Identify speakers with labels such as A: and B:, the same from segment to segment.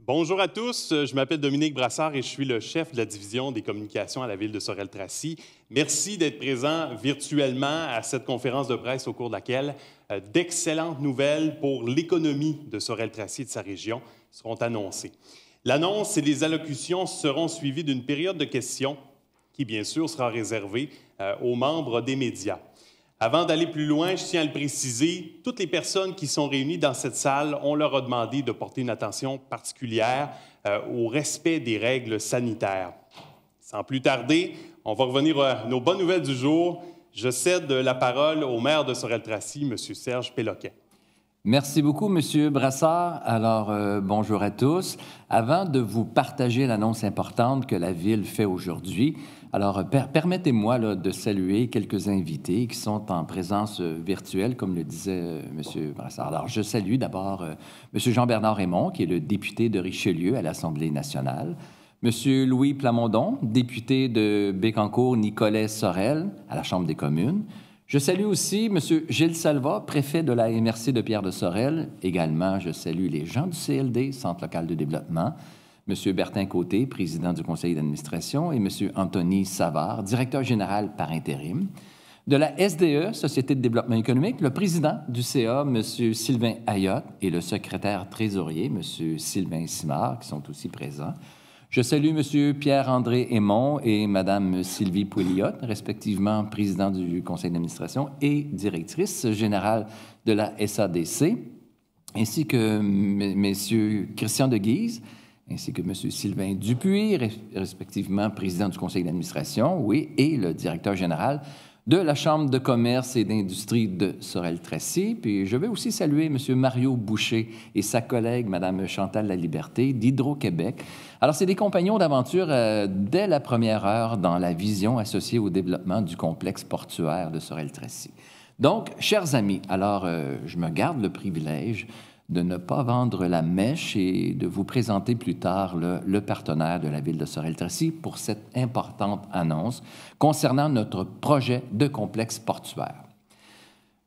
A: Bonjour à tous, je m'appelle Dominique Brassard et je suis le chef de la division des communications à la Ville de Sorel-Tracy. Merci d'être présent virtuellement à cette conférence de presse au cours de laquelle d'excellentes nouvelles pour l'économie de Sorel-Tracy et de sa région seront annoncées. L'annonce et les allocutions seront suivies d'une période de questions qui, bien sûr, sera réservée aux membres des médias. Avant d'aller plus loin, je tiens à le préciser, toutes les personnes qui sont réunies dans cette salle, on leur a demandé de porter une attention particulière au respect des règles sanitaires. Sans plus tarder, on va revenir à nos bonnes nouvelles du jour. Je cède la parole au maire de Sorel-Tracy, M. Serge Péloquin.
B: Merci beaucoup, M. Brassard. Alors, bonjour à tous. Avant de vous partager l'annonce importante que la Ville fait aujourd'hui, alors permettez-moi de saluer quelques invités qui sont en présence virtuelle, comme le disait M. Brassard. Alors, je salue d'abord M. Jean-Bernard Raymond, qui est le député de Richelieu à l'Assemblée nationale, M. Louis Plamondon, député de Bécancour-Nicolet-Sorel à la Chambre des communes. Je salue aussi M. Gilles Salva, préfet de la MRC de Pierre-de-Sorel. Également, je salue les gens du CLD, Centre local de développement, M. Bertin Côté, président du conseil d'administration, et M. Anthony Savard, directeur général par intérim. De la SDE, Société de développement économique, le président du CA, M. Sylvain Ayotte, et le secrétaire trésorier, M. Sylvain Simard, qui sont aussi présents. Je salue M. Pierre-André Aymon et Mme Sylvie Pouliot, respectivement président du conseil d'administration et directrice générale de la SADC, ainsi que M. Christian de Guise, ainsi que M. Sylvain Dupuis, respectivement président du conseil d'administration, oui, et le directeur général de la Chambre de commerce et d'industrie de Sorel-Tracy. Puis je vais aussi saluer M. Mario Boucher et sa collègue, Mme Chantal Laliberté, d'Hydro-Québec. Alors, c'est des compagnons d'aventure dès la première heure dans la vision associée au développement du complexe portuaire de Sorel-Tracy. Donc, chers amis, alors je me garde le privilège de ne pas vendre la mèche et de vous présenter plus tard le partenaire de la Ville de Sorel-Tracy pour cette importante annonce concernant notre projet de complexe portuaire.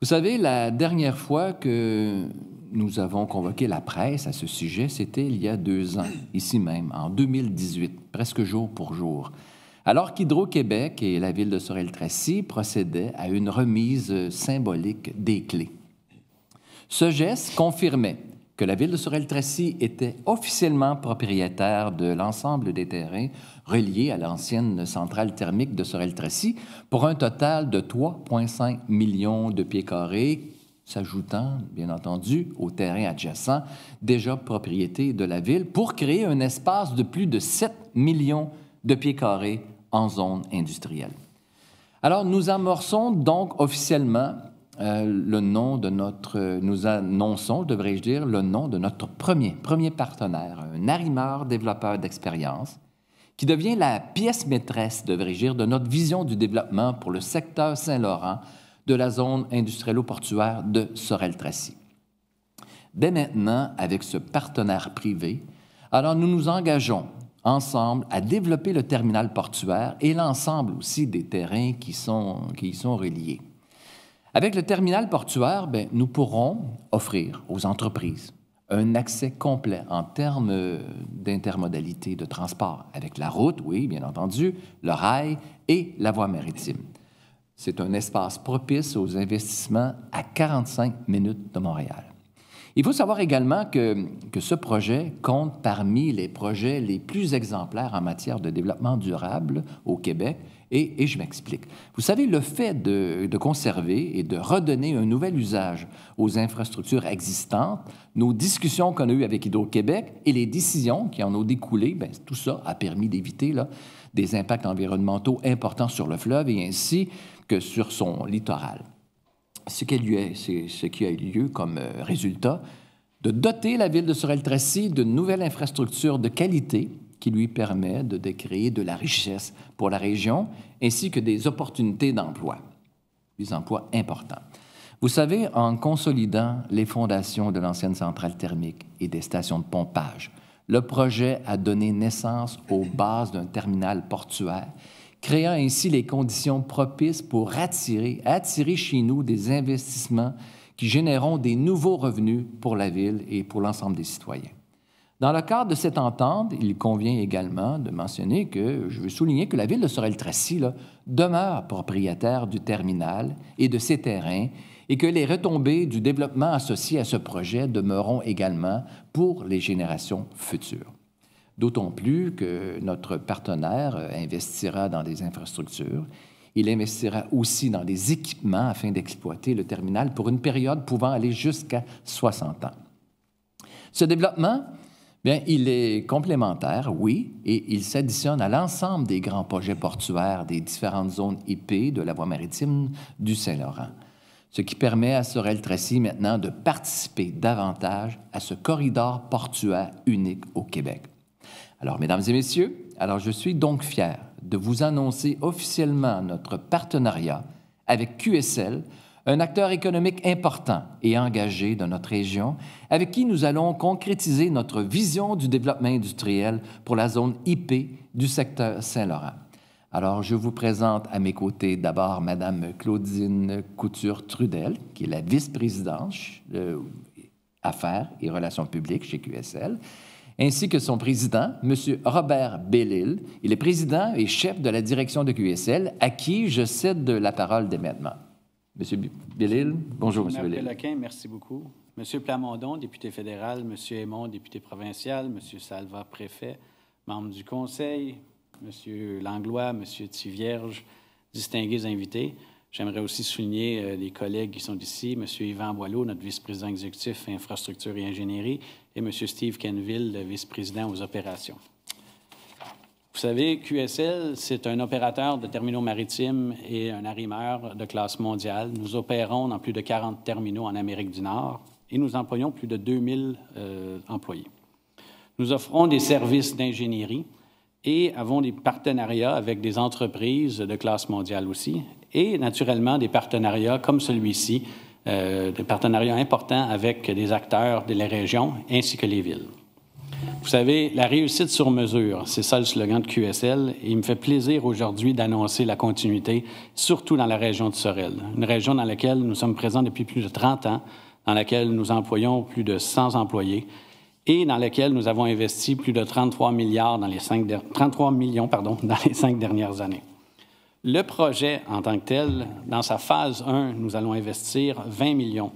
B: Vous savez, la dernière fois que nous avons convoqué la presse à ce sujet, c'était il y a 2 ans, ici même, en 2018, presque jour pour jour, alors qu'Hydro-Québec et la Ville de Sorel-Tracy procédaient à une remise symbolique des clés. Ce geste confirmait que la Ville de Sorel-Tracy était officiellement propriétaire de l'ensemble des terrains reliés à l'ancienne centrale thermique de Sorel-Tracy pour un total de 3,5 millions de pieds carrés, s'ajoutant, bien entendu, aux terrains adjacents, déjà propriété de la Ville, pour créer un espace de plus de 7 millions de pieds carrés en zone industrielle. Alors, nous amorçons donc officiellement le nom de notre, nous annonçons, devrais-je dire, le nom de notre premier partenaire, un arrimeur développeur d'expérience, qui devient la pièce maîtresse, devrais-je dire, de notre vision du développement pour le secteur Saint-Laurent de la zone industrielle-portuaire de Sorel-Tracy. Dès maintenant, avec ce partenaire privé, alors nous nous engageons ensemble à développer le terminal portuaire et l'ensemble aussi des terrains qui y sont reliés. Avec le terminal portuaire, nous pourrons offrir aux entreprises un accès complet en termes d'intermodalité de transport, avec la route, oui, bien entendu, le rail et la voie maritime. C'est un espace propice aux investissements à 45 minutes de Montréal. Il faut savoir également que ce projet compte parmi les projets les plus exemplaires en matière de développement durable au Québec, et je m'explique. Vous savez, le fait de conserver et de redonner un nouvel usage aux infrastructures existantes, nos discussions qu'on a eues avec Hydro-Québec et les décisions qui en ont découlé, tout ça a permis d'éviter des impacts environnementaux importants sur le fleuve et ainsi que sur son littoral. Ce qui a eu lieu comme résultat de doter la Ville de Sorel-Tracy d'une nouvelle infrastructure de qualité qui lui permet de créer de la richesse pour la région, ainsi que des opportunités d'emploi, des emplois importants. Vous savez, en consolidant les fondations de l'ancienne centrale thermique et des stations de pompage, le projet a donné naissance aux bases d'un terminal portuaire, créant ainsi les conditions propices pour attirer chez nous des investissements qui généreront des nouveaux revenus pour la Ville et pour l'ensemble des citoyens. Dans le cadre de cette entente, il convient également de mentionner que je veux souligner que la Ville de Sorel-Tracy demeure propriétaire du terminal et de ses terrains et que les retombées du développement associé à ce projet demeureront également pour les générations futures. D'autant plus que notre partenaire investira dans des infrastructures. Il investira aussi dans des équipements afin d'exploiter le terminal pour une période pouvant aller jusqu'à 60 ans. Ce développement, bien, il est complémentaire, oui, et il s'additionne à l'ensemble des grands projets portuaires des différentes zones IP de la voie maritime du Saint-Laurent, ce qui permet à Sorel-Tracy maintenant de participer davantage à ce corridor portuaire unique au Québec. Alors, mesdames et messieurs, je suis donc fier de vous annoncer officiellement notre partenariat avec QSL, un acteur économique important et engagé de notre région, avec qui nous allons concrétiser notre vision du développement industriel pour la zone IP du secteur Saint-Laurent. Alors, je vous présente à mes côtés d'abord Mme Claudine Couture-Trudel, qui est la vice-présidente Affaires et Relations publiques chez QSL, ainsi que son président, M. Robert Bellil. Il est président et chef de la direction de QSL, à qui je cède la parole dès maintenant. M. Bellil, bonjour, M. Bellil.
C: Lequin, merci beaucoup. M. Plamondon, député fédéral, M. Aymon, député provincial, M. Salva, préfet, membre du Conseil, M. Langlois, M. Thivierge, distingués invités. J'aimerais aussi souligner les collègues qui sont ici, M. Yvan Boileau, notre vice-président exécutif Infrastructure et Ingénierie, et M. Steve Kenville, le vice-président aux opérations. Vous savez, QSL, c'est un opérateur de terminaux maritimes et un arrimeur de classe mondiale. Nous opérons dans plus de 40 terminaux en Amérique du Nord et nous employons plus de 2000 employés. Nous offrons des services d'ingénierie et avons des partenariats avec des entreprises de classe mondiale aussi, et naturellement des partenariats comme celui-ci, des partenariats importants avec des acteurs de la région ainsi que les villes. Vous savez, la réussite sur mesure, c'est ça le slogan de QSL, et il me fait plaisir aujourd'hui d'annoncer la continuité, surtout dans la région de Sorel, une région dans laquelle nous sommes présents depuis plus de 30 ans, dans laquelle nous employons plus de 100 employés, et dans laquelle nous avons investi plus de 33 millions dans les 5 dernières années. Le projet en tant que tel, dans sa phase 1, nous allons investir 20 millions,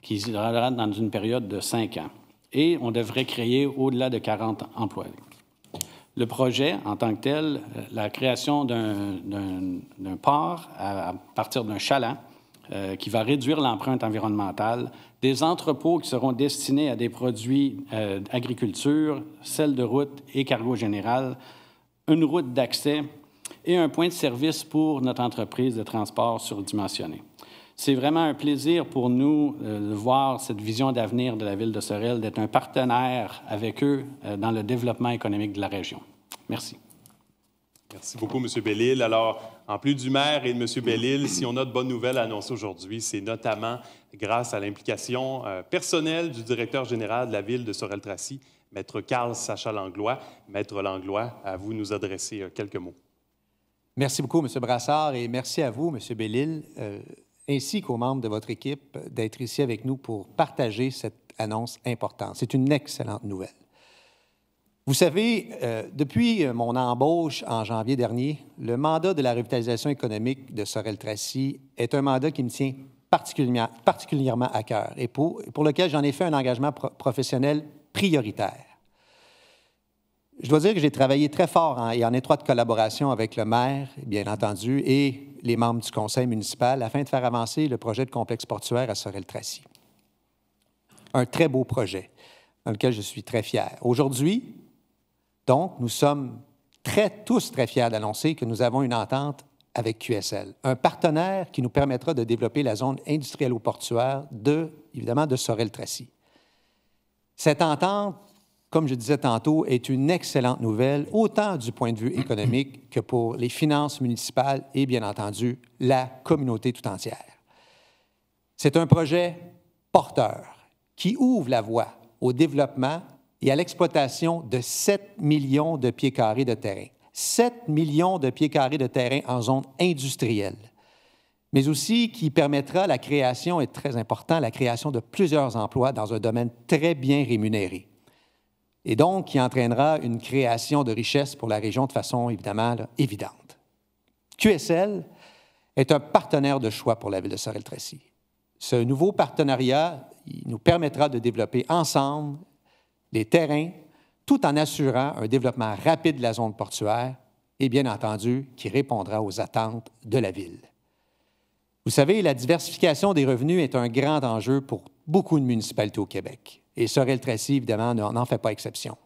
C: qui sera dans une période de 5 ans. Et on devrait créer au-delà de 40 emplois. Le projet en tant que tel, la création d'un port à partir d'un chaland qui va réduire l'empreinte environnementale, des entrepôts qui seront destinés à des produits agriculture, selle de route et cargo général, une route d'accès et un point de service pour notre entreprise de transport surdimensionnée. C'est vraiment un plaisir pour nous de voir cette vision d'avenir de la Ville de Sorel, d'être un partenaire avec eux dans le développement économique de la région. Merci.
A: Merci beaucoup, M. Bellil. Alors, en plus du maire et de M. Bellil, si on a de bonnes nouvelles à annoncer aujourd'hui, c'est notamment grâce à l'implication personnelle du directeur général de la Ville de Sorel-Tracy, Maître Carl Sacha Langlois. Maître Langlois, à vous de nous adresser quelques mots.
D: Merci beaucoup, M. Brassard, et merci à vous, M. Bellil, ainsi qu'aux membres de votre équipe, d'être ici avec nous pour partager cette annonce importante. C'est une excellente nouvelle. Vous savez, depuis mon embauche en janvier dernier, le mandat de la revitalisation économique de Sorel-Tracy est un mandat qui me tient particulièrement à cœur et pour lequel j'en ai fait un engagement professionnel prioritaire. Je dois dire que j'ai travaillé très fort et en étroite collaboration avec le maire, bien entendu, et les membres du conseil municipal afin de faire avancer le projet de complexe portuaire à Sorel-Tracy. Un très beau projet dans lequel je suis très fier. Aujourd'hui, donc, nous sommes tous très fiers d'annoncer que nous avons une entente avec QSL, un partenaire qui nous permettra de développer la zone industrielle ou portuaire évidemment, de Sorel-Tracy. Cette entente, comme je disais tantôt, est une excellente nouvelle, autant du point de vue économique que pour les finances municipales et, bien entendu, la communauté tout entière. C'est un projet porteur qui ouvre la voie au développement et à l'exploitation de 7 millions de pieds carrés de terrain. 7 millions de pieds carrés de terrain en zone industrielle, mais aussi qui permettra la création, et très important, la création de plusieurs emplois dans un domaine très bien rémunéré. et donc qui entraînera une création de richesses pour la région de façon évidemment évidente. QSL est un partenaire de choix pour la ville de Sorel-Tracy. Ce nouveau partenariat nous permettra de développer ensemble les terrains tout en assurant un développement rapide de la zone portuaire et bien entendu qui répondra aux attentes de la ville. Vous savez, la diversification des revenus est un grand enjeu pour beaucoup de municipalités au Québec et Sorel-Tracy, évidemment, n'en fait pas exception.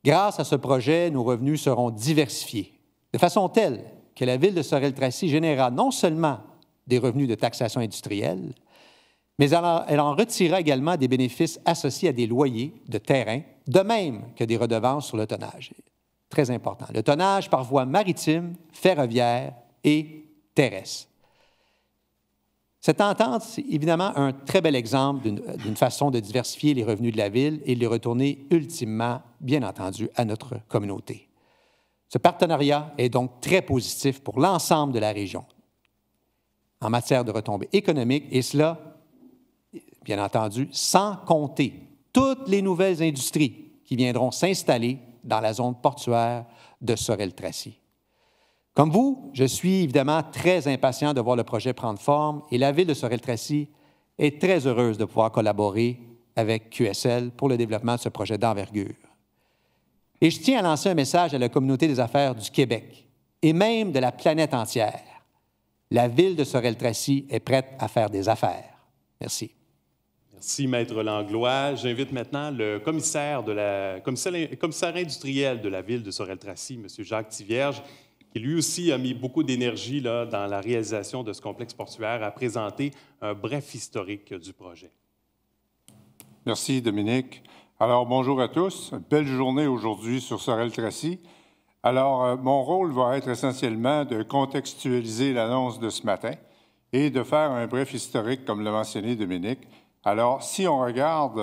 D: Grâce à ce projet, nos revenus seront diversifiés de façon telle que la ville de Sorel-Tracy générera non seulement des revenus de taxation industrielle, mais elle en retirera également des bénéfices associés à des loyers de terrain, de même que des redevances sur le tonnage. Très important. Le tonnage par voie maritime, ferroviaire et terrestre. Cette entente, c'est évidemment un très bel exemple d'une façon de diversifier les revenus de la ville et de les retourner ultimement, bien entendu, à notre communauté. Ce partenariat est donc très positif pour l'ensemble de la région en matière de retombées économiques, et cela, bien entendu, sans compter toutes les nouvelles industries qui viendront s'installer dans la zone portuaire de Sorel-Tracy. Comme vous, je suis évidemment très impatient de voir le projet prendre forme et la ville de Sorel-Tracy est très heureuse de pouvoir collaborer avec QSL pour le développement de ce projet d'envergure. Et je tiens à lancer un message à la communauté des affaires du Québec et même de la planète entière. La ville de Sorel-Tracy est prête à faire des affaires. Merci.
A: Merci, Maître Langlois. J'invite maintenant le commissaire industriel de la ville de Sorel-Tracy, M. Jacques Thivierge, qui lui aussi a mis beaucoup d'énergie dans la réalisation de ce complexe portuaire, à présenter un bref historique du projet.
E: Merci, Dominique. Alors, bonjour à tous. Belle journée aujourd'hui sur Sorel-Tracy. Alors, mon rôle va être essentiellement de contextualiser l'annonce de ce matin et de faire un bref historique, comme l'a mentionné Dominique. Alors, si on regarde,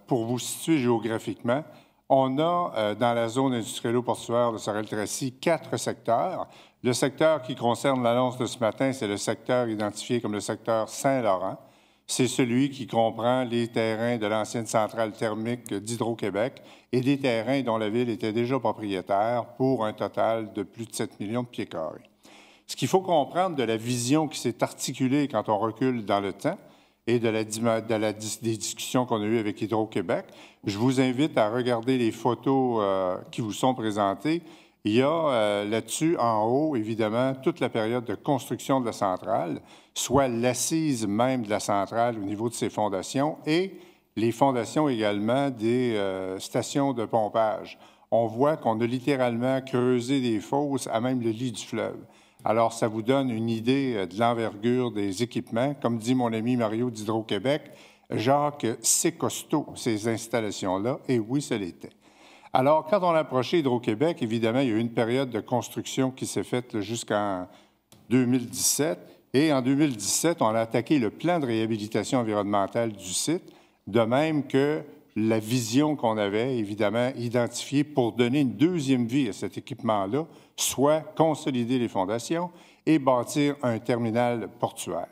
E: pour vous situer géographiquement, on a dans la zone industrielle-portuaire de Sorel-Tracy 4 secteurs. Le secteur qui concerne l'annonce de ce matin, c'est le secteur identifié comme le secteur Saint-Laurent. C'est celui qui comprend les terrains de l'ancienne centrale thermique d'Hydro-Québec et des terrains dont la ville était déjà propriétaire pour un total de plus de 7 millions de pieds carrés. Ce qu'il faut comprendre de la vision qui s'est articulée quand on recule dans le temps et des discussions qu'on a eues avec Hydro-Québec, je vous invite à regarder les photos qui vous sont présentées. Il y a là-dessus, en haut, évidemment, toute la période de construction de la centrale, soit l'assise même de la centrale au niveau de ses fondations et les fondations également des stations de pompage. On voit qu'on a littéralement creusé des fosses à même le lit du fleuve. Alors, ça vous donne une idée de l'envergure des équipements. Comme dit mon ami Mario d'Hydro-Québec, Jacques, c'est costaud, ces installations-là, et oui, ça l'était. Alors, quand on a approché Hydro-Québec, évidemment, il y a eu une période de construction qui s'est faite jusqu'en 2017. Et en 2017, on a attaqué le plan de réhabilitation environnementale du site, de même que la vision qu'on avait, évidemment, identifiée pour donner une deuxième vie à cet équipement-là, soit consolider les fondations et bâtir un terminal portuaire.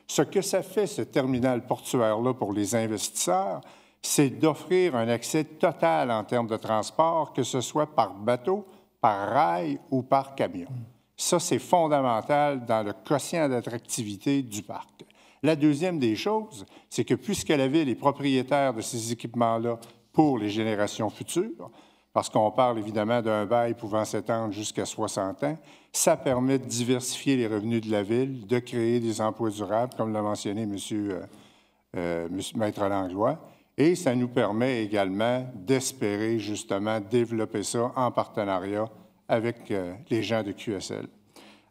E: Ce que ça fait, ce terminal portuaire-là, pour les investisseurs, c'est d'offrir un accès total en termes de transport, que ce soit par bateau, par rail ou par camion. Ça, c'est fondamental dans le quotient d'attractivité du parc. La deuxième des choses, c'est que puisque la ville est propriétaire de ces équipements-là pour les générations futures, parce qu'on parle évidemment d'un bail pouvant s'étendre jusqu'à 60 ans, ça permet de diversifier les revenus de la ville, de créer des emplois durables, comme l'a mentionné Maître Langlois, et ça nous permet également d'espérer justement développer ça en partenariat avec les gens de QSL.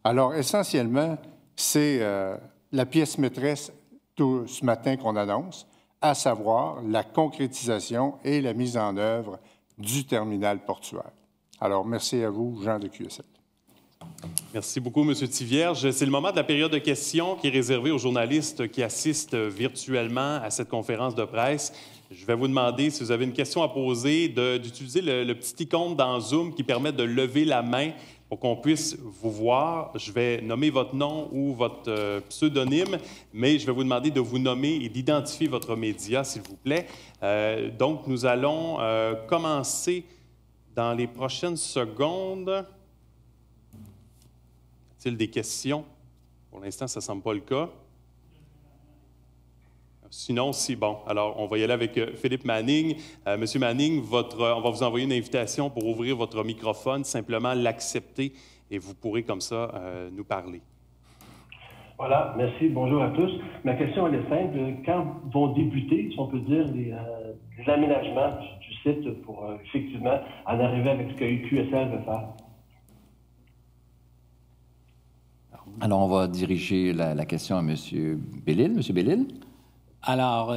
E: Alors, essentiellement, c'est la pièce maîtresse tout ce matin qu'on annonce, à savoir la concrétisation et la mise en œuvre du terminal portuaire. Alors, merci à vous, gens de QSL.
A: Merci beaucoup, M. Thivierge. C'est le moment de la période de questions qui est réservée aux journalistes qui assistent virtuellement à cette conférence de presse. Je vais vous demander, si vous avez une question à poser, d'utiliser le petit icône dans Zoom qui permet de lever la main. pour qu'on puisse vous voir. Je vais nommer votre nom ou votre pseudonyme, mais je vais vous demander de vous nommer et d'identifier votre média, s'il vous plaît. Donc, nous allons commencer dans les prochaines secondes. Y a-t-il des questions? Pour l'instant, ça ne semble pas le cas. Sinon, si, bon, alors on va y aller avec Philippe Manning. Monsieur Manning, on va vous envoyer une invitation pour ouvrir votre microphone, simplement l'accepter et vous pourrez comme ça nous parler.
F: Voilà, merci, bonjour à tous. Ma question, elle est simple. Quand vont débuter, si on peut dire, les aménagements du site pour effectivement en arriver avec ce que QSL veut faire?
B: Alors, on va diriger la question à M. Bellil. Monsieur Bellil?
C: Alors,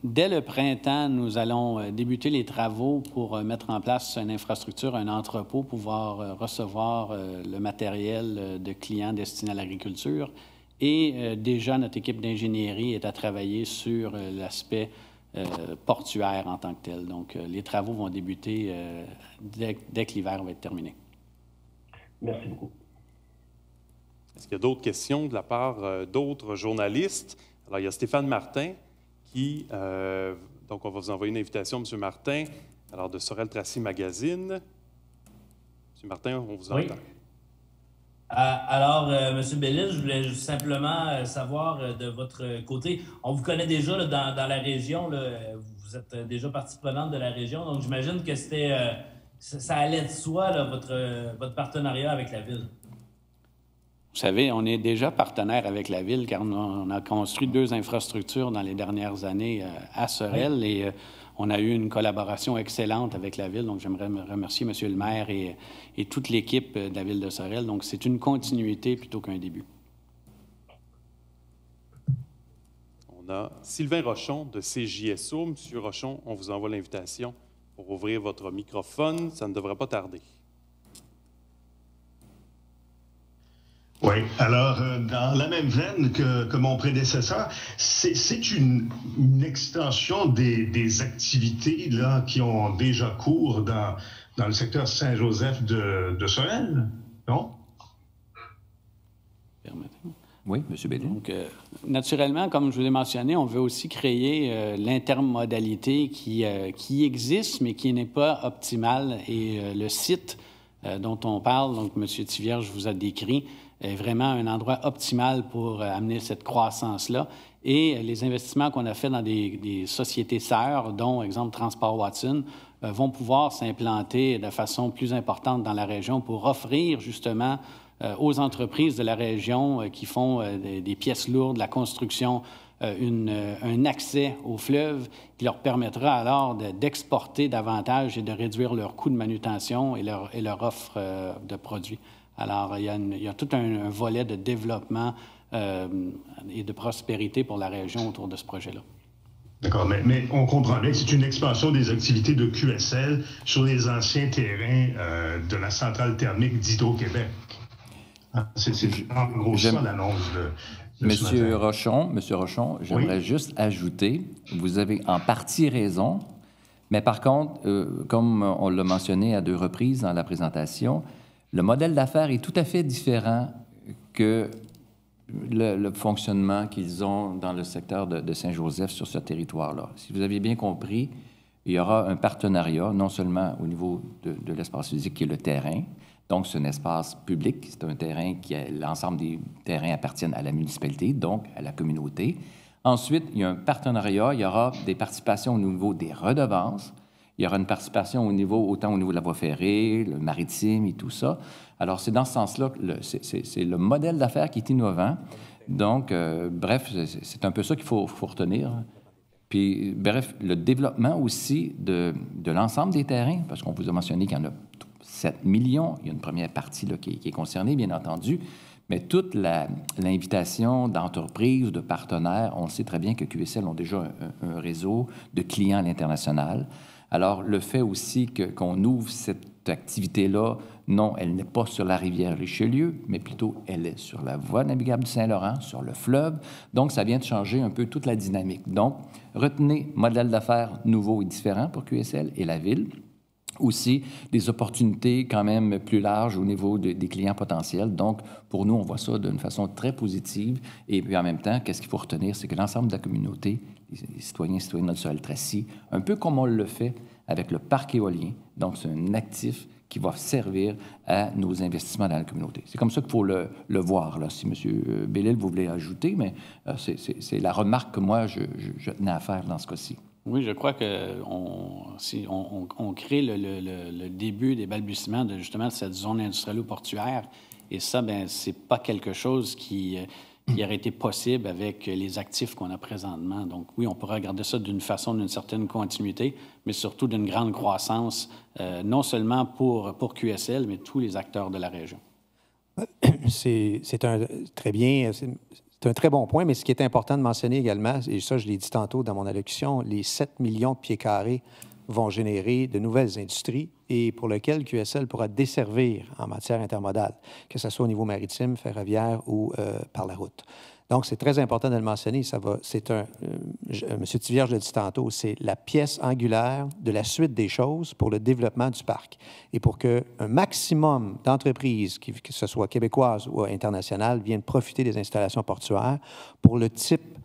C: dès le printemps, nous allons débuter les travaux pour mettre en place une infrastructure, un entrepôt, pouvoir recevoir le matériel de clients destinés à l'agriculture. Et déjà, notre équipe d'ingénierie est à travailler sur l'aspect portuaire en tant que tel. Donc, les travaux vont débuter dès que l'hiver va être terminé.
F: Merci beaucoup.
A: Est-ce qu'il y a d'autres questions de la part d'autres journalistes? Alors, il y a Stéphane Martin qui... donc, on va vous envoyer une invitation, M. Martin, alors de Sorel Tracy Magazine. M. Martin, on vous entend.
G: Oui. Alors, M. Bellil, je voulais juste simplement savoir de votre côté, on vous connaît déjà là, dans la région, là, vous êtes déjà partie prenante de la région, donc j'imagine que ça allait de soi, là, votre partenariat avec la Ville.
C: Vous savez, on est déjà partenaire avec la Ville car on a construit 2 infrastructures dans les dernières années à Sorel et on a eu une collaboration excellente avec la Ville. Donc, j'aimerais remercier M. le maire et toute l'équipe de la Ville de Sorel. Donc, c'est une continuité plutôt qu'un début.
A: On a Sylvain Rochon de CJSO. Monsieur Rochon, on vous envoie l'invitation pour ouvrir votre microphone. Ça ne devrait pas tarder.
H: Oui, alors, dans la même veine que mon prédécesseur, c'est une extension des activités là, qui ont déjà cours dans le secteur Saint-Joseph de Sorel, non?
C: Permettez-moi.
B: Oui, M. Bellil.
C: Donc, naturellement, comme je vous l'ai mentionné, on veut aussi créer l'intermodalité qui existe, mais qui n'est pas optimale. Et le site dont on parle, donc M. Thivierge vous a décrit, est vraiment un endroit optimal pour amener cette croissance-là. Et les investissements qu'on a faits dans des sociétés sœurs, dont, exemple, Transport Watson, vont pouvoir s'implanter de façon plus importante dans la région pour offrir justement aux entreprises de la région qui font des pièces lourdes, la construction, un accès au fleuve qui leur permettra alors d'exporter davantage et de réduire leurs coûts de manutention et leur offre de produits. Alors, il y a tout un volet de développement et de prospérité pour la région autour de ce projet-là.
H: D'accord, mais on comprend bien que c'est une expansion des activités de QSL sur les anciens terrains de la centrale thermique d'Hydro-Québec. C'est en gros ça l'annonce de
B: Monsieur Rochon, j'aimerais juste ajouter, vous avez en partie raison, mais par contre, comme on l'a mentionné à 2 reprises dans la présentation, le modèle d'affaires est tout à fait différent que le fonctionnement qu'ils ont dans le secteur de Saint-Joseph sur ce territoire-là. Si vous aviez bien compris, il y aura un partenariat, non seulement au niveau de l'espace physique qui est le terrain, donc c'est un espace public, c'est un terrain l'ensemble des terrains appartiennent à la municipalité, donc à la communauté. Ensuite, il y a un partenariat, il y aura des participations au niveau des redevances, il y aura une participation autant au niveau de la voie ferrée, le maritime et tout ça. Alors, c'est dans ce sens-là que c'est le modèle d'affaires qui est innovant. Donc, bref, c'est un peu ça qu'il faut retenir. Puis, bref, le développement aussi de l'ensemble des terrains, parce qu'on vous a mentionné qu'il y en a 7 millions. Il y a une première partie là, qui est concernée, bien entendu. Mais toute l'invitation d'entreprises, de partenaires, on sait très bien que QSL ont déjà un réseau de clients à l'international. Alors, le fait aussi qu'on ouvre cette activité-là, non, elle n'est pas sur la rivière Richelieu, mais plutôt elle est sur la voie navigable du Saint-Laurent, sur le fleuve. Donc, ça vient de changer un peu toute la dynamique. Donc, retenez modèle d'affaires nouveau et différent pour QSL et la Ville. aussi des opportunités quand même plus larges au niveau des clients potentiels. Donc, pour nous, on voit ça d'une façon très positive. Et puis, en même temps, qu'est-ce qu'il faut retenir? C'est que l'ensemble de la communauté, les citoyens et citoyennes de Sorel-Tracy, un peu comme on le fait avec le parc éolien, donc c'est un actif qui va servir à nos investissements dans la communauté. C'est comme ça qu'il faut le voir, là. Si M. Bellil, vous voulez ajouter, mais c'est la remarque que moi, je tenais à faire dans ce cas-ci.
C: Oui, je crois que si on crée le début des balbutiements de justement cette zone industrielle ou portuaire, et ça, bien, c'est pas quelque chose qui aurait été possible avec les actifs qu'on a présentement. Donc oui, on pourrait regarder ça d'une certaine continuité, mais surtout d'une grande croissance, non seulement pour QSL, mais tous les acteurs de la région.
D: C'est un très bon point, mais ce qui est important de mentionner également, et ça, je l'ai dit tantôt dans mon allocution, les 7 millions de pieds carrés vont générer de nouvelles industries et pour lesquelles QSL pourra desservir en matière intermodale, que ce soit au niveau maritime, ferroviaire ou par la route. Donc, c'est très important de le mentionner. M. Tivierge le dit tantôt, c'est la pièce angulaire de la suite des choses pour le développement du parc. Et pour qu'un maximum d'entreprises, que ce soit québécoises ou internationales, viennent profiter des installations portuaires pour le type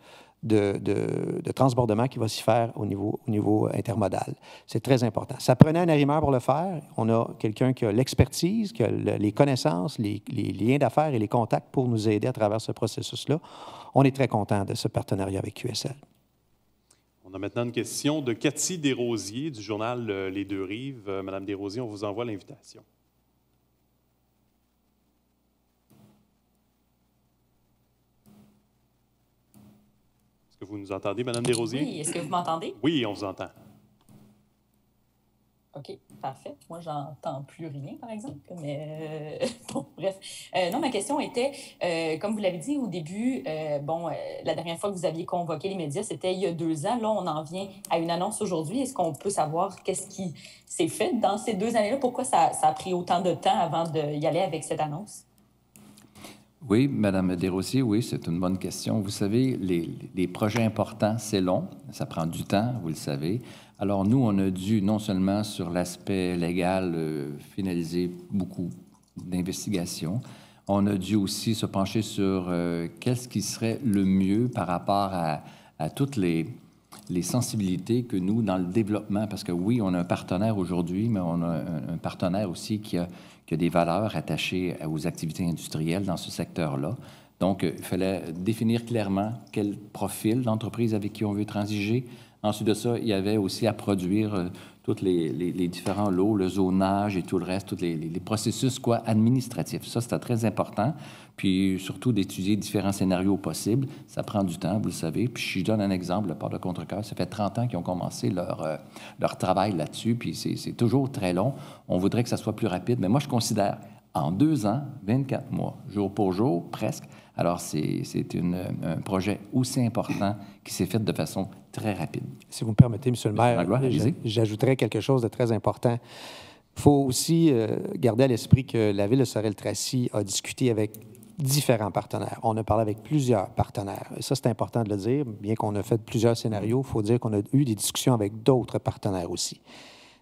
D: de transbordement qui va s'y faire au niveau intermodal. C'est très important. Ça prenait un arrimeur pour le faire. On a quelqu'un qui a l'expertise, qui a les connaissances, les liens d'affaires et les contacts pour nous aider à travers ce processus-là. On est très content de ce partenariat avec QSL.
A: On a maintenant une question de Cathy Desrosiers du journal Les Deux Rives. Madame Desrosiers, on vous envoie l'invitation. Est-ce que vous nous entendez, Madame Desrosiers?
I: Oui, est-ce que vous m'entendez?
A: Oui, on vous entend.
I: OK, parfait. Moi, j'entends plus rien, par exemple, mais bon, bref. Non, ma question était, comme vous l'avez dit au début, la dernière fois que vous aviez convoqué les médias, c'était il y a 2 ans. Là, on en vient à une annonce aujourd'hui. Est-ce qu'on peut savoir qu'est-ce qui s'est fait dans ces 2 années-là? Pourquoi ça a pris autant de temps avant d'y aller avec cette annonce?
B: Oui, Madame Desrosiers, oui, c'est une bonne question. Vous savez, les projets importants, c'est long, ça prend du temps, vous le savez. Alors, nous, on a dû, non seulement sur l'aspect légal, finaliser beaucoup d'investigations, on a dû aussi se pencher sur qu'est-ce qui serait le mieux par rapport à toutes les sensibilités que nous, dans le développement, parce que oui, on a un partenaire aujourd'hui, mais on a un partenaire aussi qui a des valeurs attachées aux activités industrielles dans ce secteur-là. Donc, il fallait définir clairement quel profil d'entreprise avec qui on veut transiger. Ensuite de ça, il y avait aussi à produire tous les différents lots, le zonage et tout le reste, tous les processus administratifs. Ça, c'était très important. Puis surtout d'étudier différents scénarios possibles. Ça prend du temps, vous le savez. Puis je donne un exemple, le port de Contrecœur, ça fait 30 ans qu'ils ont commencé leur travail là-dessus, puis c'est toujours très long. On voudrait que ça soit plus rapide, mais moi, je considère en 2 ans, 24 mois, jour pour jour, presque. Alors, c'est un projet aussi important qui s'est fait de façon très rapide.
D: Si vous me permettez, M. le maire, j'ajouterais quelque chose de très important. Il faut aussi garder à l'esprit que la Ville de Sorel-Tracy a discuté avec différents partenaires. On a parlé avec plusieurs partenaires. Et ça, c'est important de le dire. Bien qu'on a fait plusieurs scénarios, il faut dire qu'on a eu des discussions avec d'autres partenaires aussi.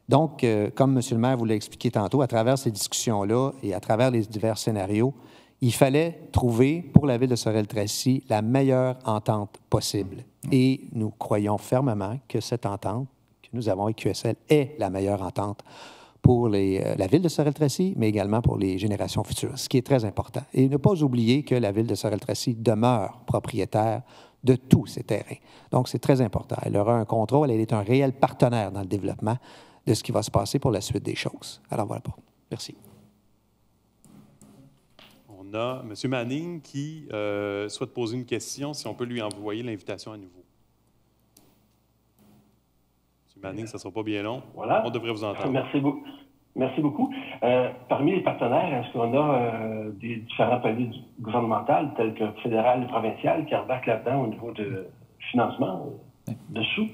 D: Donc, comme M. le maire vous l'a expliqué tantôt, à travers ces discussions-là et à travers les divers scénarios, il fallait trouver pour la Ville de Sorel-Tracy la meilleure entente possible. Et nous croyons fermement que cette entente que nous avons avec QSL est la meilleure entente pour la Ville de Sorel-Tracy, mais également pour les générations futures, ce qui est très important. Et ne pas oublier que la Ville de Sorel-Tracy demeure propriétaire de tous ces terrains. Donc, c'est très important. Elle aura un contrôle, elle est un réel partenaire dans le développement de ce qui va se passer pour la suite des choses. Alors, voilà. Merci.
A: On a M. Manning qui souhaite poser une question, si on peut lui envoyer l'invitation à nouveau. M. Manning, ça ne sera pas bien long.
F: Voilà.
A: On devrait vous entendre.
F: Merci beaucoup. Parmi les partenaires, est-ce qu'on a des différents paliers gouvernementaux, tels que fédéral et provincial, qui embarquent là-dedans au niveau de financement, de sous?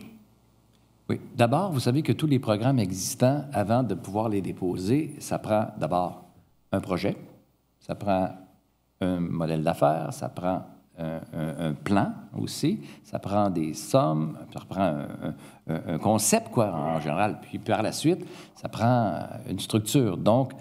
B: Oui. D'abord, vous savez que tous les programmes existants, avant de pouvoir les déposer, ça prend d'abord un projet, ça prend un modèle d'affaires, ça prend un plan aussi, ça prend des sommes, ça prend un concept, quoi, en général. Puis par la suite, ça prend une structure. Donc,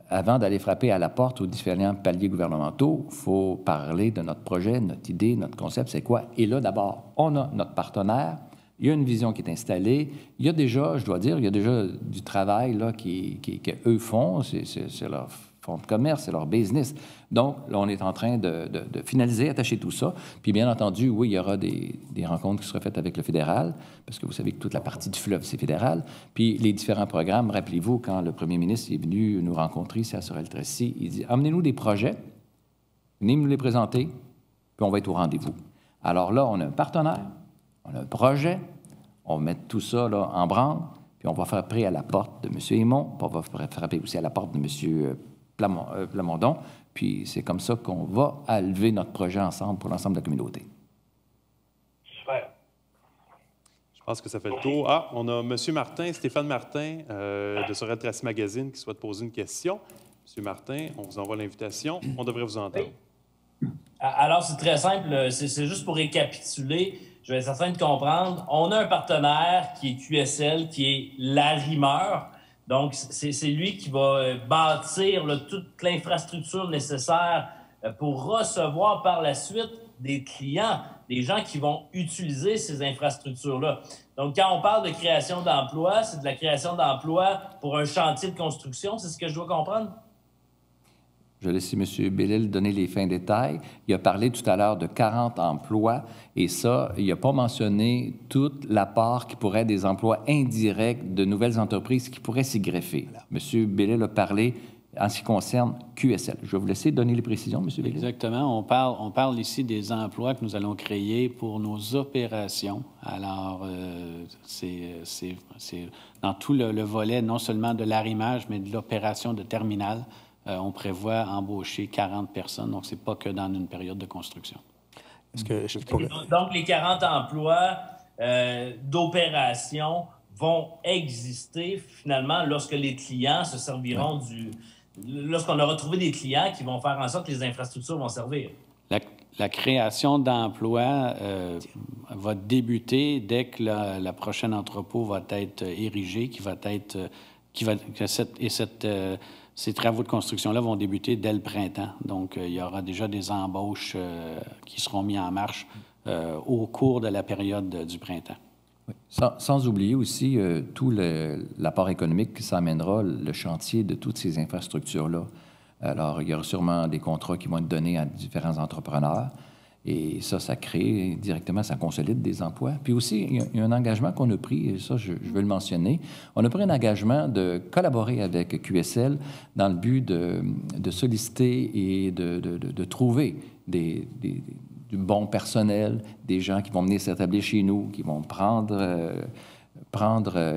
B: avant d'aller frapper à la porte aux différents paliers gouvernementaux, il faut parler de notre projet, notre idée, notre concept, c'est quoi. Et là, d'abord, on a notre partenaire, il y a une vision qui est installée, il y a déjà, je dois dire, il y a déjà du travail là, qu'eux font, c'est leur fonds de commerce, c'est leur business. Donc, là, on est en train de finaliser, attacher tout ça. Puis, bien entendu, oui, il y aura des rencontres qui seront faites avec le fédéral, parce que vous savez que toute la partie du fleuve, c'est fédéral. Puis, les différents programmes, rappelez-vous, quand le premier ministre est venu nous rencontrer ici à Sorel-Tracy, il dit « Amenez-nous des projets, venez nous les présenter, puis on va être au rendez-vous. » Alors là, on a un partenaire, on a un projet, on va mettre tout ça là, en branle, puis on va frapper à la porte de M. Aymon, puis on va frapper aussi à la porte de M. Plamondon, puis c'est comme ça qu'on va élever notre projet ensemble pour l'ensemble de la communauté.
F: Super.
A: Je pense que ça fait le tour. Ah, on a M. Martin, Stéphane Martin, de Sorel-Tracy Magazine, qui souhaite poser une question. M. Martin, on vous envoie l'invitation. On devrait vous entendre.
G: Alors, c'est très simple. C'est juste pour récapituler. Je vais être certain de comprendre. On a un partenaire qui est QSL, qui est l'arrimeur. Donc, c'est lui qui va bâtir toute l'infrastructure nécessaire pour recevoir par la suite des clients, des gens qui vont utiliser ces infrastructures-là. Donc, quand on parle de création d'emplois, c'est de la création d'emplois pour un chantier de construction, c'est ce que je dois comprendre?
B: Je vais laisser M. Bellil donner les fins détails. Il a parlé tout à l'heure de 40 emplois et ça, il n'a pas mentionné tout l'apport qui pourrait être des emplois indirects de nouvelles entreprises qui pourraient s'y greffer. Voilà. M. Bellil a parlé en ce qui concerne QSL. Je vais vous laisser donner les précisions, M. Bellil.
C: Exactement. On parle ici des emplois que nous allons créer pour nos opérations. Alors, c'est dans tout le volet, non seulement de l'arrimage, mais de l'opération de terminal. On prévoit embaucher 40 personnes, donc ce n'est pas que dans une période de construction.
G: Donc, les 40 emplois d'opération vont exister finalement lorsque les clients se serviront lorsqu'on aura trouvé des clients qui vont faire en sorte que les infrastructures vont servir.
C: La création d'emplois va débuter dès que la prochaine entrepôt va être érigé, ces travaux de construction-là vont débuter dès le printemps. Donc, il y aura déjà des embauches qui seront mises en marche au cours de la période du printemps.
B: Oui. Sans oublier aussi tout l'apport économique qui s'amènera, le chantier de toutes ces infrastructures-là. Alors, il y aura sûrement des contrats qui vont être donnés à différents entrepreneurs. Et ça crée directement, ça consolide des emplois. Puis aussi, il y a un engagement qu'on a pris, et ça, je veux le mentionner. On a pris un engagement de collaborer avec QSL dans le but de solliciter et de trouver du bon personnel, des gens qui vont venir s'établir chez nous, qui vont prendre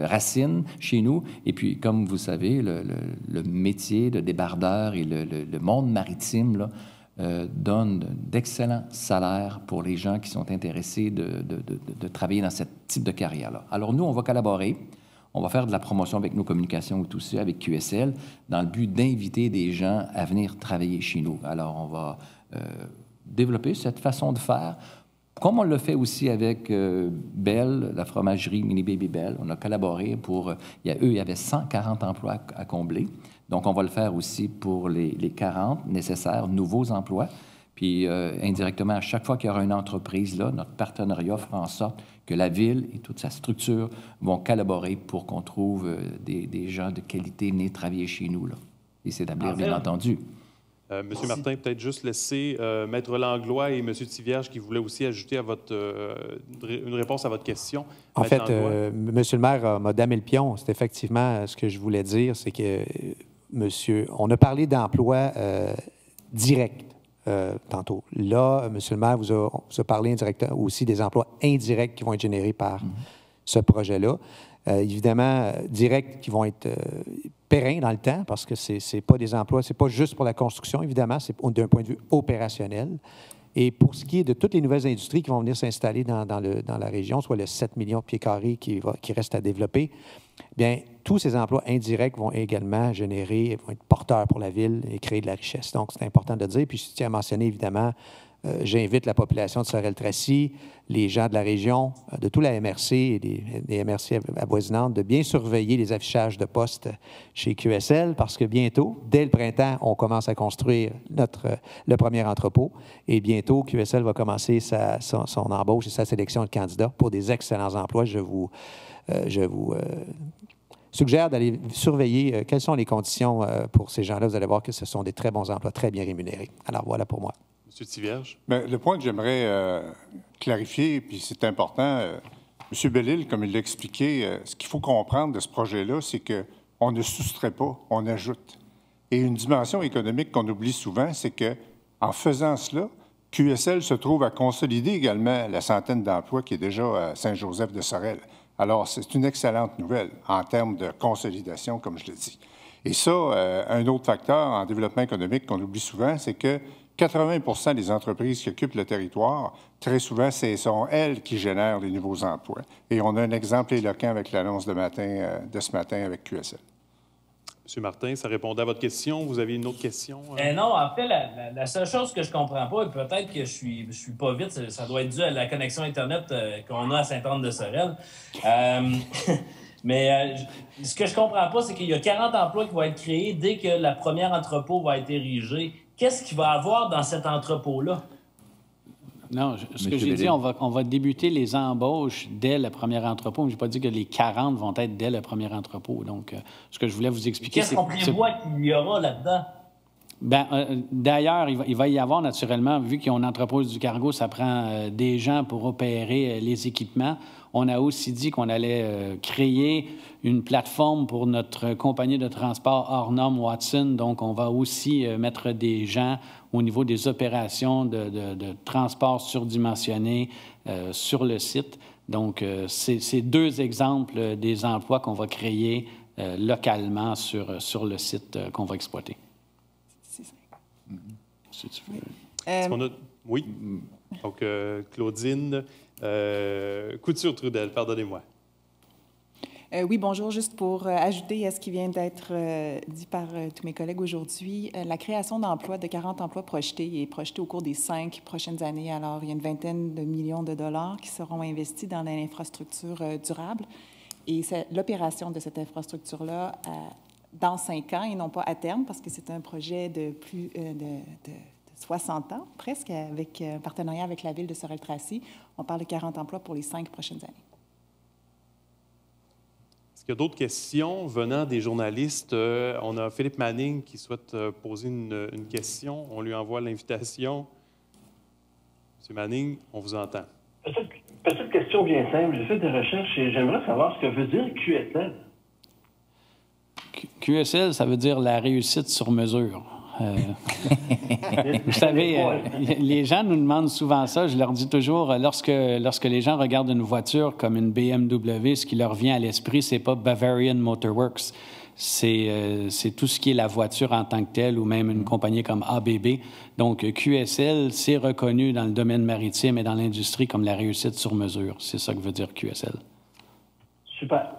B: racine chez nous. Et puis, comme vous savez, le métier de débardeur et le monde maritime, là, donne d'excellents salaires pour les gens qui sont intéressés de travailler dans ce type de carrière-là. Alors, nous, on va collaborer. On va faire de la promotion avec nos communications et tout ça, avec QSL, dans le but d'inviter des gens à venir travailler chez nous. Alors, on va développer cette façon de faire, comme on le fait aussi avec Bell, la fromagerie Mini Baby Bell. On a collaboré pour... il y avait 140 emplois à combler. Donc, on va le faire aussi pour les 40 nécessaires nouveaux emplois. Puis, indirectement, à chaque fois qu'il y aura une entreprise, là, notre partenariat fera en sorte que la Ville et toute sa structure vont collaborer pour qu'on trouve des gens de qualité venir travailler chez nous, là, et s'établir, bien entendu.
A: Monsieur Martin, peut-être juste laisser Maître Langlois et Monsieur Thivierge qui voulaient aussi ajouter une réponse à votre question.
D: En fait, Monsieur le maire m'a damé le pion. C'est effectivement ce que je voulais dire, c'est que on a parlé d'emploi direct tantôt. Là, Monsieur le maire vous a parlé indirectement aussi des emplois indirects qui vont être générés par ce projet-là. Évidemment, directs qui vont être pérennes dans le temps, parce que c'est pas des emplois, c'est pas juste pour la construction, évidemment, c'est d'un point de vue opérationnel. Et pour ce qui est de toutes les nouvelles industries qui vont venir s'installer dans la région, soit le 7 millions de pieds carrés qui reste à développer, bien, tous ces emplois indirects vont également vont être porteurs pour la Ville et créer de la richesse. Donc, c'est important de le dire. Puis, je tiens à mentionner, évidemment, J'invite la population de Sorel-Tracy, les gens de la région, de tout la MRC et des MRC avoisinantes, de bien surveiller les affichages de postes chez QSL parce que bientôt, dès le printemps, on commence à construire le premier entrepôt et bientôt, QSL va commencer son embauche et sa sélection de candidats pour des excellents emplois. Je vous suggère d'aller surveiller quelles sont les conditions pour ces gens-là. Vous allez voir que ce sont des très bons emplois, très bien rémunérés. Alors, voilà pour moi.
A: M. Thivierge.
E: Bien, le point que j'aimerais clarifier, puis c'est important, M. Bellil, comme il l'a expliqué, ce qu'il faut comprendre de ce projet-là, c'est qu'on ne soustrait pas, on ajoute. Et une dimension économique qu'on oublie souvent, c'est qu'en faisant cela, QSL se trouve à consolider également la centaine d'emplois qui est déjà à Saint-Joseph-de-Sorel. Alors, c'est une excellente nouvelle en termes de consolidation, comme je l'ai dit. Et ça, un autre facteur en développement économique qu'on oublie souvent, c'est que 80 des entreprises qui occupent le territoire, très souvent, ce sont elles qui génèrent les nouveaux emplois. Et on a un exemple éloquent avec l'annonce de ce matin avec QSL.
A: M. Martin, ça répondait à votre question. Vous avez une autre question?
G: Non, en fait, la seule chose que je comprends pas, et peut-être que je suis pas vite, ça doit être dû à la connexion Internet qu'on a à Sainte-Anne-de-Sorel. Mais ce que je comprends pas, c'est qu'il y a 40 emplois qui vont être créés dès que le premier entrepôt va être érigé. Qu'est-ce qu'il va y avoir dans cet entrepôt-là?
C: Non, ce que j'ai dit, on va débuter les embauches dès le premier entrepôt. Je n'ai pas dit que les 40 vont être dès le premier entrepôt. Donc, ce que je voulais vous expliquer,
G: c'est... Qu'est-ce qu'on prévoit qu'il y aura là-dedans?
C: Bien, d'ailleurs, il va y avoir naturellement, vu qu'on entrepose du cargo, ça prend des gens pour opérer les équipements. On a aussi dit qu'on allait créer une plateforme pour notre compagnie de transport hors norme Watson. Donc, on va aussi mettre des gens au niveau des opérations de transport surdimensionné sur le site. Donc, c'est deux exemples des emplois qu'on va créer localement sur le site qu'on va exploiter.
A: Si tu veux. Oui. Donc, Claudine Couture-Trudel, pardonnez-moi.
J: Oui, bonjour. Juste pour ajouter à ce qui vient d'être dit par tous mes collègues aujourd'hui, la création d'emplois, de 40 emplois projetés, est projetée au cours des 5 prochaines années. Alors, il y a une vingtaine de millions de dollars qui seront investis dans l'infrastructure durable. Et l'opération de cette infrastructure-là, dans 5 ans et non pas à terme, parce que c'est un projet de plus de 60 ans, presque, avec un partenariat avec la Ville de Sorel-Tracy. On parle de 40 emplois pour les 5 prochaines années.
A: Est-ce qu'il y a d'autres questions venant des journalistes? On a Philippe Manning qui souhaite poser une question. On lui envoie l'invitation. Monsieur Manning, on vous entend.
F: Petite question bien simple. J'ai fait des recherches et j'aimerais savoir ce que veut dire QSL.
C: QSL, ça veut dire la réussite sur mesure. Vous savez, les gens nous demandent souvent ça. Je leur dis toujours, lorsque les gens regardent une voiture comme une BMW, ce qui leur vient à l'esprit, c'est pas Bavarian Motor Works. C'est tout ce qui est la voiture en tant que telle ou même une compagnie comme ABB. Donc, QSL, c'est reconnu dans le domaine maritime et dans l'industrie comme la réussite sur mesure. C'est ça que veut dire QSL.
F: Super.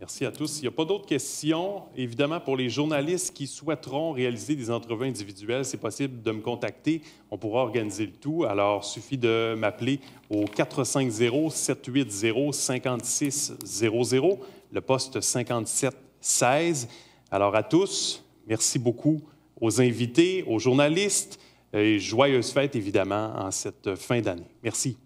A: Merci à tous. Il n'y a pas d'autres questions. Évidemment, pour les journalistes qui souhaiteront réaliser des entrevues individuelles, c'est possible de me contacter. On pourra organiser le tout. Alors, il suffit de m'appeler au 450-780-5600, le poste 5716. Alors, à tous, merci beaucoup aux invités, aux journalistes et joyeuses fêtes, évidemment, en cette fin d'année. Merci.